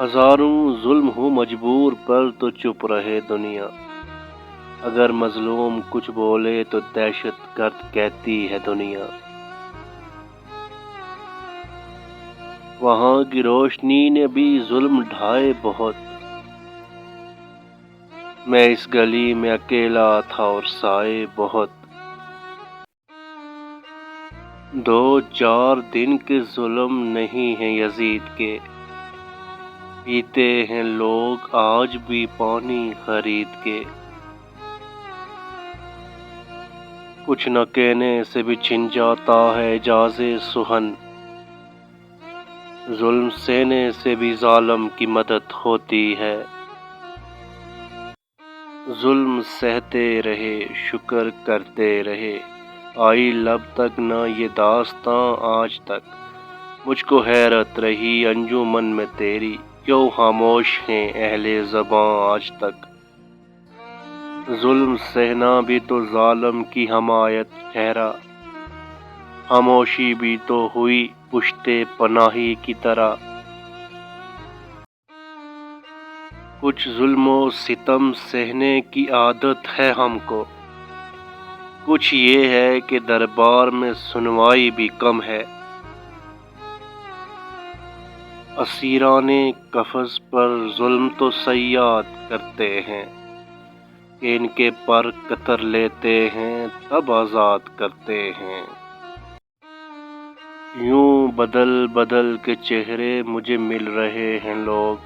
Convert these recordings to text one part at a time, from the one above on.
ہزاروں ظلم ہو مجبور پر تو چپ رہے دنیا، اگر مظلوم کچھ بولے تو دہشت گرد کہتی ہے دنیا۔ وہاں کی روشنی نے بھی ظلم ڈھائے بہت، میں اس گلی میں اکیلا تھا اور سائے بہت۔ 2-4 دن کے ظلم نہیں ہیں یزید کے، پیتے ہیں لوگ آج بھی پانی خرید کے۔ کچھ نہ کہنے سے بھی چھن جاتا ہے اعجاز سخن، ظلم سہنے سے بھی ظالم کی مدد ہوتی ہے۔ ظلم سہتے رہے شکر کرتے رہے، آئی لب تک نہ یہ داستاں آج تک۔ مجھ کو حیرت رہی انجمن میں تیری، کیوں خاموش ہیں اہل زباں آج تک۔ ظلم سہنا بھی تو ظالم کی حمایت ٹھہرا، خاموشی بھی تو ہوئی پشت پناہی کی طرح۔ کچھ ظلم و ستم سہنے کی عادت ہے ہم کو، کچھ یہ ہے کہ دربار میں سنوائی بھی کم ہے۔ اسیران قفس پر ظلم تو صیاد کرتے ہیں، کہ ان کے پر قطر لیتے ہیں تب آزاد کرتے ہیں۔ یوں بدل بدل کے چہرے مجھے مل رہے ہیں لوگ،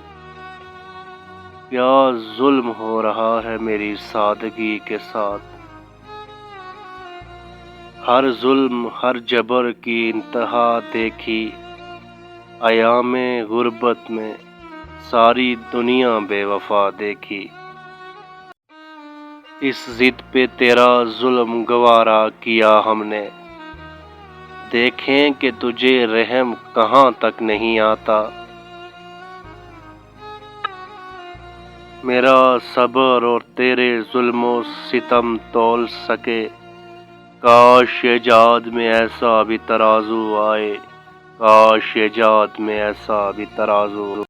کیا ظلم ہو رہا ہے میری سادگی کے ساتھ۔ ہر ظلم ہر جبر کی انتہا دیکھی، ایام غربت میں ساری دنیا بے وفا دیکھی۔ اس ضد پہ تیرا ظلم گوارا کیا ہم نے، دیکھیں کہ تجھے رحم کہاں تک نہیں آتا۔ میرا صبر اور تیرے ظلم و ستم تول سکے، کاش ایجاد میں ایسا بھی ترازو آئے، کاش ایجاد میں ایسا بھی ترازو